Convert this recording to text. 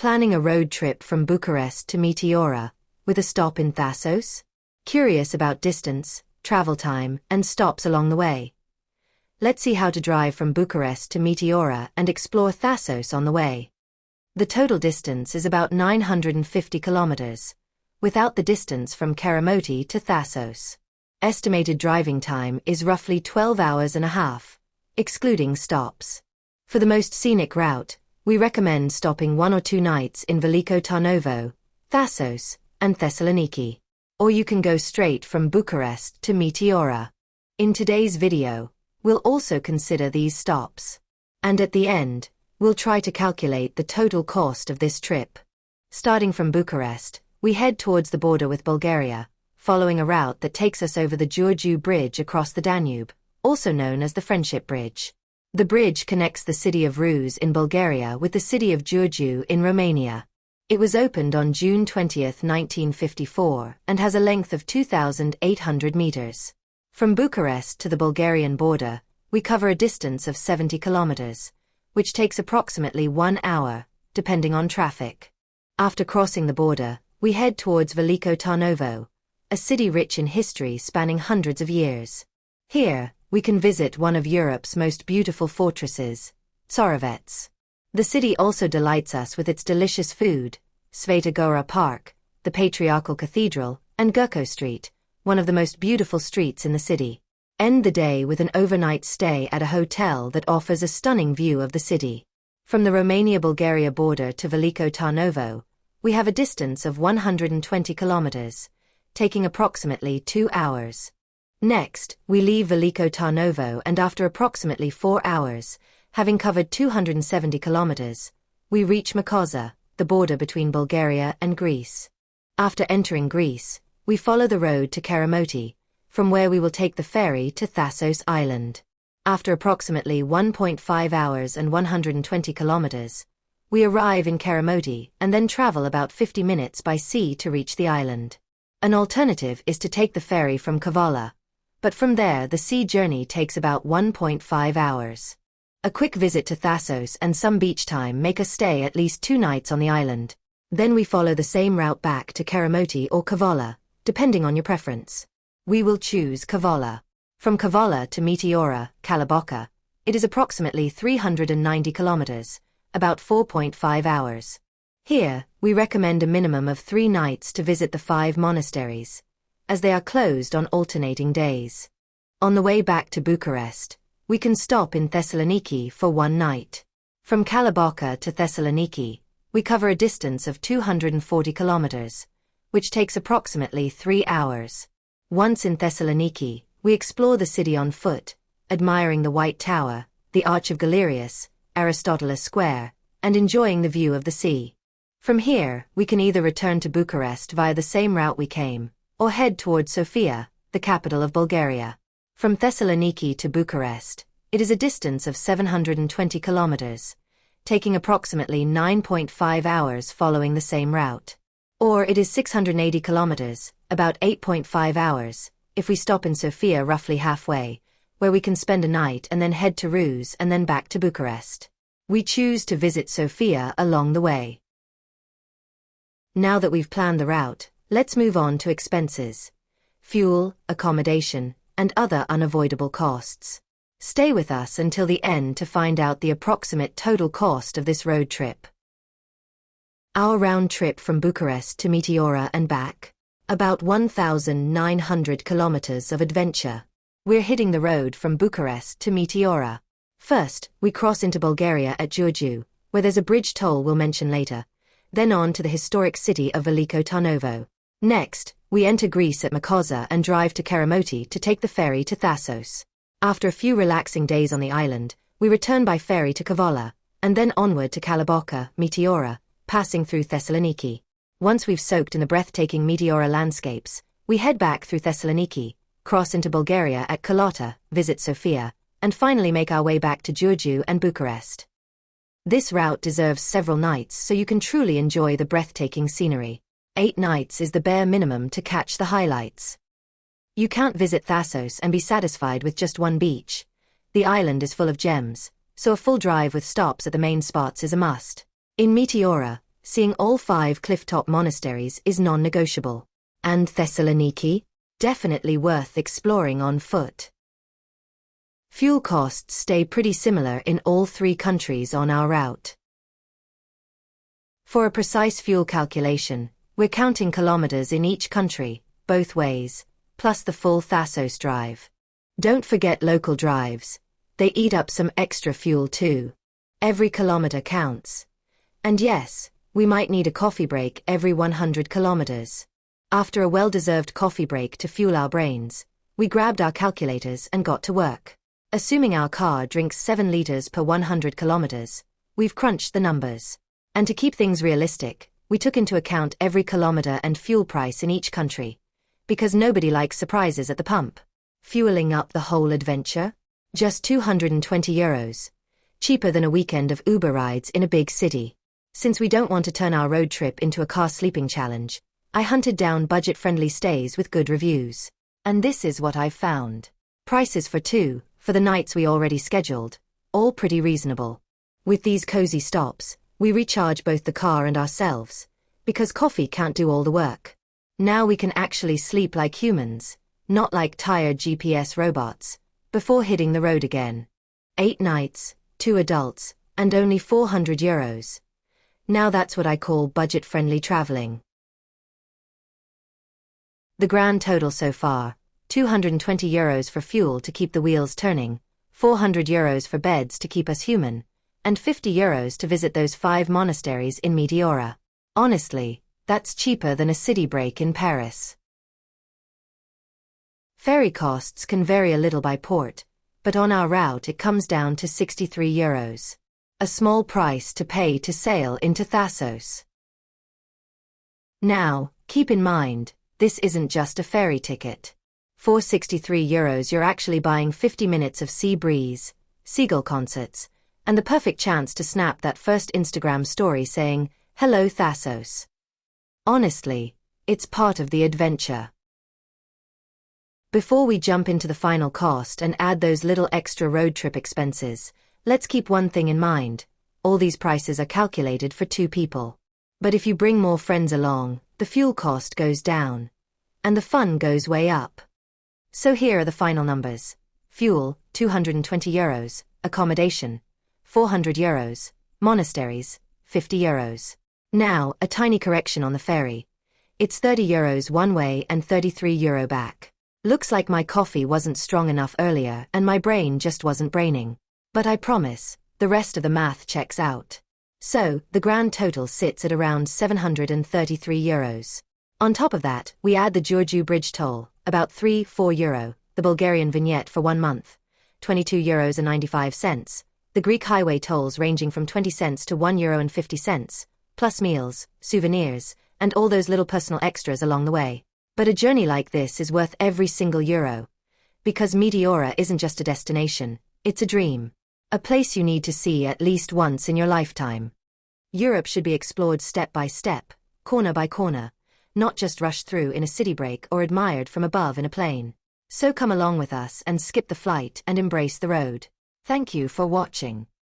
planning a road trip from Bucharest to Meteora, with a stop in Thassos? Curious about distance, travel time, and stops along the way? Let's see how to drive from Bucharest to Meteora and explore Thassos on the way. The total distance is about 950 kilometers, without the distance from Keramoti to Thassos. Estimated driving time is roughly 12 hours and a half, excluding stops. For the most scenic route, we recommend stopping 1 or 2 nights in Veliko Tarnovo, Thassos, and Thessaloniki. Or you can go straight from Bucharest to Meteora. In today's video, we'll also consider these stops. And at the end, we'll try to calculate the total cost of this trip. Starting from Bucharest, we head towards the border with Bulgaria, following a route that takes us over the Giurgiu Bridge across the Danube, also known as the Friendship Bridge. The bridge connects the city of Ruse in Bulgaria with the city of Giurgiu in Romania. It was opened on June 20, 1954, and has a length of 2,800 meters. From Bucharest to the Bulgarian border, we cover a distance of 70 kilometers, which takes approximately 1 hour, depending on traffic. After crossing the border, we head towards Veliko Tarnovo, a city rich in history spanning hundreds of years. Here, we can visit one of Europe's most beautiful fortresses, Tsarovets. The city also delights us with its delicious food, Sveta Gora Park, the Patriarchal Cathedral, and Gurko Street, one of the most beautiful streets in the city. End the day with an overnight stay at a hotel that offers a stunning view of the city. From the Romania-Bulgaria border to Veliko Tarnovo, we have a distance of 120 kilometers, taking approximately 2 hours. Next, we leave Veliko Tarnovo and after approximately 4 hours, having covered 270 kilometers, we reach Meteora, the border between Bulgaria and Greece. After entering Greece, we follow the road to Keramoti, from where we will take the ferry to Thassos Island. After approximately 1.5 hours and 120 kilometers, we arrive in Keramoti and then travel about 50 minutes by sea to reach the island. An alternative is to take the ferry from Kavala, but from there the sea journey takes about 1.5 hours. A quick visit to Thassos and some beach time make us stay at least 2 nights on the island. Then we follow the same route back to Keramoti or Kavala, depending on your preference. We will choose Kavala. From Kavala to Meteora, Kalaboka, it is approximately 390 kilometers, about 4.5 hours. Here, we recommend a minimum of 3 nights to visit the 5 monasteries, as they are closed on alternating days. On the way back to Bucharest, we can stop in Thessaloniki for 1 night. From Kalaboka to Thessaloniki, we cover a distance of 240 kilometers, which takes approximately 3 hours. Once in Thessaloniki, we explore the city on foot, admiring the White Tower, the Arch of Galerius, Aristoteles Square, and enjoying the view of the sea. From here, we can either return to Bucharest via the same route we came, or head towards Sofia, the capital of Bulgaria. From Thessaloniki to Bucharest, it is a distance of 720 kilometers, taking approximately 9.5 hours following the same route. Or it is 680 kilometers, about 8.5 hours, if we stop in Sofia roughly halfway, where we can spend a night and then head to Ruse and then back to Bucharest. We choose to visit Sofia along the way. Now that we've planned the route, let's move on to expenses. Fuel, accommodation, and other unavoidable costs. Stay with us until the end to find out the approximate total cost of this road trip. Our round trip from Bucharest to Meteora and back, about 1,900 kilometers of adventure. We're hitting the road from Bucharest to Meteora. First, we cross into Bulgaria at Giurgiu, where there's a bridge toll we'll mention later, then on to the historic city of Veliko Tarnovo. Next, we enter Greece at Meteora and drive to Keramoti to take the ferry to Thassos. After a few relaxing days on the island, we return by ferry to Kavala, and then onward to Kalaboka, Meteora, passing through Thessaloniki. Once we've soaked in the breathtaking Meteora landscapes, we head back through Thessaloniki, cross into Bulgaria at Kalota, visit Sofia, and finally make our way back to Giurgiu and Bucharest. This route deserves several nights so you can truly enjoy the breathtaking scenery. 8 nights is the bare minimum to catch the highlights. You can't visit Thassos and be satisfied with just one beach. The island is full of gems, so a full drive with stops at the main spots is a must. In Meteora, Seeing all 5 cliff-top monasteries is non-negotiable. And Thessaloniki? Definitely worth exploring on foot. Fuel costs stay pretty similar in all 3 countries on our route. For a precise fuel calculation, we're counting kilometers in each country, both ways, plus the full Thassos drive. Don't forget local drives. They eat up some extra fuel too. Every kilometer counts. And yes, we might need a coffee break every 100 kilometers. After a well-deserved coffee break to fuel our brains, we grabbed our calculators and got to work. Assuming our car drinks 7 liters per 100 kilometers, we've crunched the numbers. And to keep things realistic, we took into account every kilometer and fuel price in each country. Because nobody likes surprises at the pump. Fueling up the whole adventure? Just €220. Cheaper than a weekend of Uber rides in a big city. Since we don't want to turn our road trip into a car sleeping challenge, I hunted down budget-friendly stays with good reviews. And this is what I've found. Prices for 2, for the nights we already scheduled, all pretty reasonable. With these cozy stops, we recharge both the car and ourselves, because coffee can't do all the work. Now we can actually sleep like humans, not like tired GPS robots, before hitting the road again. 8 nights, 2 adults, and only €400. Now that's what I call budget-friendly traveling. The grand total so far, €220 for fuel to keep the wheels turning, €400 for beds to keep us human, and €50 to visit those 5 monasteries in Meteora. Honestly, that's cheaper than a city break in Paris. Ferry costs can vary a little by port, but on our route it comes down to €63. A small price to pay to sail into Thassos. Now, keep in mind, this isn't just a ferry ticket. For €63 you're actually buying 50 minutes of sea breeze, seagull concerts, and the perfect chance to snap that first Instagram story saying, "Hello Thassos." Honestly, it's part of the adventure. Before we jump into the final cost and add those little extra road trip expenses, let's keep one thing in mind. All these prices are calculated for 2 people. But if you bring more friends along, the fuel cost goes down. And the fun goes way up. So here are the final numbers. Fuel, €220. Accommodation, €400. Monasteries, €50. Now, a tiny correction on the ferry. It's €30 one way and €33 back. Looks like my coffee wasn't strong enough earlier and my brain just wasn't braining. But I promise, the rest of the math checks out. So, the grand total sits at around €733. On top of that, we add the Giurgiu bridge toll, about €3–4, the Bulgarian vignette for 1 month, €22.95, the Greek highway tolls ranging from 20 cents to €1.50, plus meals, souvenirs, and all those little personal extras along the way. But a journey like this is worth every single euro. Because Meteora isn't just a destination, it's a dream. A place you need to see at least once in your lifetime. Europe should be explored step by step, corner by corner, not just rushed through in a city break or admired from above in a plane. So come along with us and skip the flight and embrace the road. Thank you for watching.